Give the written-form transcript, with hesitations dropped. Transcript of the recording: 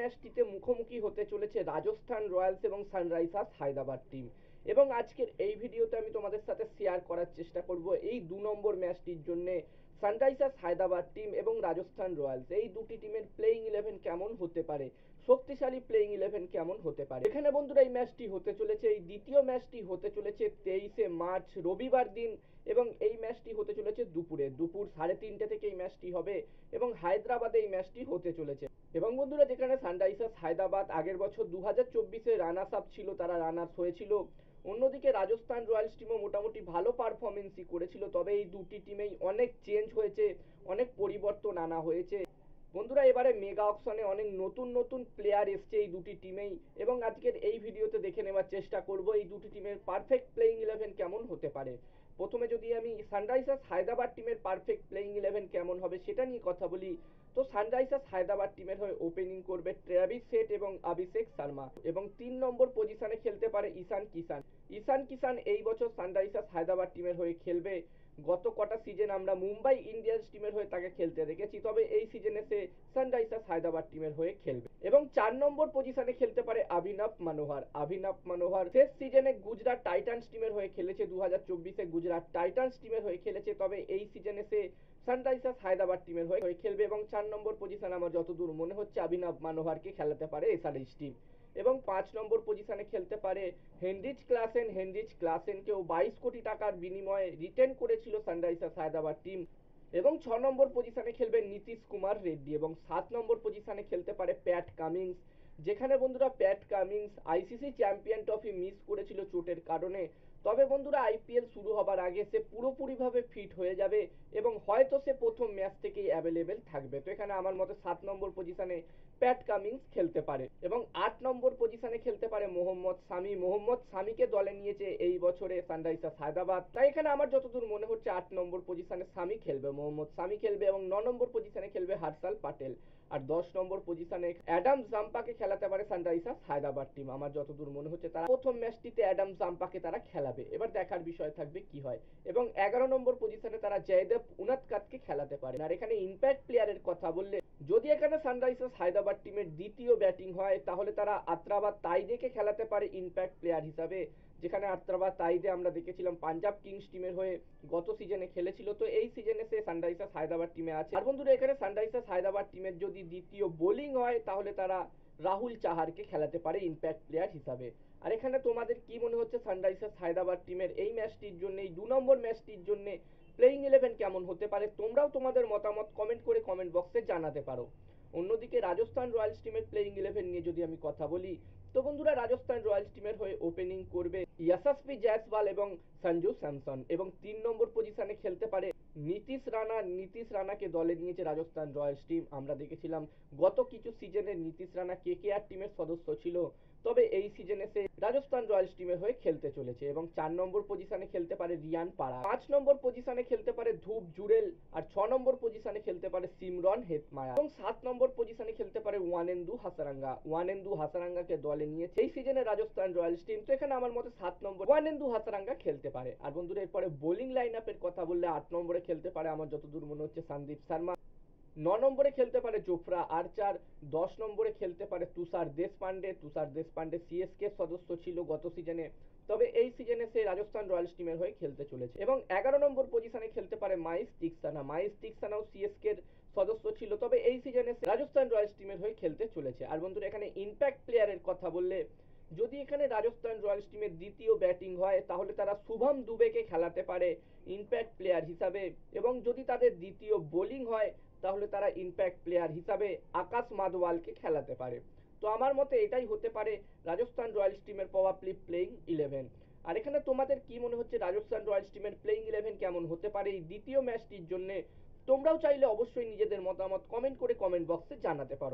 ম্যাচটিতে মুখোমুখি হতে চলেছে রাজস্থান রয়্যালস এবং সানরাইজার্স হায়দ্রাবাদ টিম। এবং আজকের এই ভিডিওতে আমি তোমাদের সাথে শেয়ার করার চেষ্টা করব এই 2 নম্বর ম্যাচটির জন্য সানরাইজার্স হায়দ্রাবাদ টিম এবং রাজস্থান রয়্যালস এই দুটি টিমের প্লেইং ইলেভেন কেমন হতে পারে, শক্তিশালী প্লেইং ইলেভেন কেমন হতে পারে। এখানে বন্ধুরা এই ম্যাচটি হতে চলেছে, এই দ্বিতীয় ম্যাচটি হতে চলেছে 23শে মার্চ রবিবার দিন, এবং এই ম্যাচটি হতে চলেছে দুপুর 3:30 থেকে এই ম্যাচটি হবে এবং হায়দ্রাবাদে এই ম্যাচটি হতে চলেছে। এবং বন্ধুরা যেখানে সানরাইজার্স হায়দ্রাবাদ আগের বছর 2024-এ রানার্স আপ ছিল, তারা রানার্স হয়েছিল, অন্যদিকে রাজস্থান রয়্যালস টিমও মোটামুটি ভালো পারফরমেন্সই করেছিল, তবে এই দুটি টিমেই অনেক চেঞ্জ হয়েছে, অনেক পরিবর্তন আনা হয়েছে। বন্ধুরা এবারে মেগা অকশনে অনেক নতুন নতুন প্লেয়ার এসছে এই দুটি টিমেই, এবং আজকের এই ভিডিওতে দেখে নেওয়ার চেষ্টা করব এই দুটি টিমের পারফেক্ট প্লেইং ইলেভেন কেমন হতে পারে। প্রথমে যদি আমি সানরাইজার্স হায়দ্রাবাদ টিমের পারফেক্ট প্লেইং ইলেভেন কেমন হবে সেটা নিয়ে কথা বলি, তো সানরাইজার্স হায়দ্রাবাদ টিমের হয়ে ওপেনিং করবে ট্রেভিস হেড এবং অভিষেক শর্মা, এবং 3 নম্বর পজিশনে খেলতে পারে ঈশান কিষান এই বছর সানরাইজার্স হায়দ্রাবাদ টিমের হয়ে খেলবে। গত কটা সিজন আমরা মুম্বাই ইন্ডিয়ান্স টিমের হয়ে তাকে খেলতে দেখেছি, তবে এই সিজনে সে সানরাইজার্স হায়দ্রাবাদ টিমের হয়ে খেলবে। এবং 4 নম্বর পজিশনে খেলতে পারে অভিনব মনোহর শেষ সিজনে গুজরাট টাইটান্স টিমের হয়ে খেলেছে, 2024-এ গুজরাট টাইটান্স টিমের হয়ে খেলেছে, তবে এই সিজনে সে সানরাইজার্স হায়দ্রাবাদ টিমের হয়ে খেলবে। এবং 4 নম্বর পজিশনে আমার যতদূর মনে হচ্ছে অভিনব মনোহরকে খেলাতে পারে এসআরএইচ টিম। এবং 5 নম্বর পজিশনে খেলতে পারে হেনরিচ ক্লাসেনকেও 22 কোটি টাকার বিনিময়ে রিটেন করেছিল সানরাইজার্স হায়দ্রাবাদ টিম। এবং 6 নম্বর পজিশনে খেলবে নীতিশ কুমার রেড্ডি। এবং 7 নম্বর পজিশনে খেলতে পারে প্যাট কামিন্স, যেখানে বন্ধুরা Pat Cummins ICC champion trophy miss করেছিল চোটের কারণে, তবে বন্ধুরা আইপিএল শুরু হবার আগে সে পুরোপুরিভাবে ফিট হয়ে যাবে এবং হয়তো সে প্রথম ম্যাচ থেকেই অ্যাভেলেবেল থাকবে। তো এখানে আমার মতে 7 নম্বর পজিশনে প্যাট কামিন্স খেলতে পারে। এবং 8 নম্বর পজিশনে খেলতে পারে মোহাম্মদ শামিকে দলে নিয়েছে এই বছরে সানরাইজার্স হায়দ্রাবাদ, তাই এখানে আমার যতদূর মনে হচ্ছে 8 নম্বর পজিশনে মোহাম্মদ শামি খেলবে, এবং 9 নম্বর পজিশনে খেলবে হর্ষল প্যাটেল, আর 10 নম্বর পজিশনে অ্যাডাম জাম্পাকে খেলাতে পারে সানরাইজার্স হায়দ্রাবাদ টিম। আমার যতদূর মনে হচ্ছে তারা প্রথম ম্যাচটিতে অ্যাডাম জাম্পাকে তারা খেলাবে, এবার দেখার বিষয় থাকবে কি হয়। এবং 11 নম্বর পজিশনে তারা জয়দেব উনাদকাতকে খেলাতে পারে। আর এখানে ইম্প্যাক্ট প্লেয়ারের কথা বললে, যদি এখানে সানরাইজার্স হায়দ্রাবাদ টিমের দ্বিতীয় ব্যাটিং হয় তাহলে তারা আত্রাবাদ তাইদেকে খেলাতে পারে ইম্প্যাক্ট প্লেয়ার হিসাবে, যেখানে আত্রাবাদ তাইদে আমরা দেখেছিলাম পাঞ্জাব কিংস টিমের হয়ে গত সিজনে খেলেছিল, তো এই সিজনে সে সানরাইজার্স হায়দ্রাবাদ টিমে আছে। আর বন্ধুরা এখানে সানরাইজার্স হায়দ্রাবাদ টিমের যদি দ্বিতীয় বোলিং হয় তাহলে তারা রাহুল চাহারকে খেলাতে পারে ইম্প্যাক্ট প্লেয়ার হিসাবে। আর এখানে তোমাদের কি মনে হচ্ছে সানরাইজার্স হায়দ্রাবাদ টিমের এই ম্যাচটির জন্য, এই 2 নম্বর ম্যাচটির জন্য প্লেইং ইলেভেন কেমন হতে পারে? তোমরাও তোমাদের মতামত কমেন্ট করে কমেন্ট বক্সে জানাতে পারো। অন্যদিকে রাজস্থান রয়্যালস টিমের প্লেইং ইলেভেন নিয়ে যদি আমি কথা বলি, তো বন্ধুরা রাজস্থান রয়্যালস টিমের হয়ে ওপেনিং করবে ইয়াশাসপি জয়সওয়াল এবং সঞ্জু স্যামসন, এবং 3 নম্বর পজিশনে খেলতে পারে নীতিশ রানাকে দলে নিয়েছে রাজস্থান রয়্যালস টিম। আমরা দেখেছিলাম গত কিছু সিজনে নীতিশ রানা কেকেআর টিমের সদস্য ছিল, তবে এই সিজনে সে রাজস্থান রয়্যালস টিমের হয়ে খেলতে চলেছে। এবং 4 নম্বর পজিশনে খেলতে পারে রিয়ান পারাগ, 5 নম্বর পজিশনে খেলতে পারে ধূপ জুরেল, আর 6 নম্বর পজিশনে খেলতে পারে সিমরন হেটমায়ার, এবং 7 নম্বর পজিশনে খেলতে পারে ওয়ানেন্দু হাসারাঙ্গাকে দলে নিয়েছে এই সিজনে রাজস্থান রয়্যালস টিম। তো এখানে আমার মতে 7 নম্বর ওয়ানেন্দু হাসারাঙ্গা খেলতে পারে। আর বন্ধুরা এরপরে বোলিং লাইন আপের কথা বললে 8 নম্বরে খেলতে পারে আমার যতদূর মনে হচ্ছে সন্দীপ শর্মা, 9 নম্বরে খেলতে পারে জোফরা আর্চার, 10 নম্বরে খেলতে পারে তুষার দেশপান্ডে সিএসকে সদস্য ছিল গত সিজনে, তবে এই সিজনে সে রাজস্থান রয়্যালস টিমের হয়ে খেলতে চলেছে। এবং 11 নম্বর পজিশনে খেলতে পারে মাইস টিকসানাও সিএসকে এর সদস্য ছিল, তবে এই সিজনে সে রাজস্থান রয়্যালস টিমের হয়ে খেলতে চলেছে। আর বন্ধুরা এখানে ইম্প্যাক্ট প্লেয়ারের কথা বললে, যদি এখানে রাজস্থান রয়্যালস টিমের দ্বিতীয় ব্যাটিং হয় তাহলে তারা শুভম দুবেকে খেলাতে পারে ইম্প্যাক্ট প্লেয়ার হিসাবে, এবং যদি তাদের দ্বিতীয় বোলিং হয় তাহলে তারা ইম্প্যাক্ট প্লেয়ার হিসাবে আকাশ মাদওয়ালকে খেলাতে পারে। তো আমার মতে এটাই হতে পারে রাজস্থান রয়্যালস টিমের প্রবাবলি প্লেইং ইলেভেন। আর এখানে তোমাদের কি মনে হচ্ছে রাজস্থান রয়্যালস টিমের প্লেইং ইলেভেন কেমন হতে পারে এই দ্বিতীয় ম্যাচটির জন্য? তোমরাও চাইলে অবশ্যই নিজেদের মতামত কমেন্ট করে কমেন্ট বক্সে জানাতে পারো।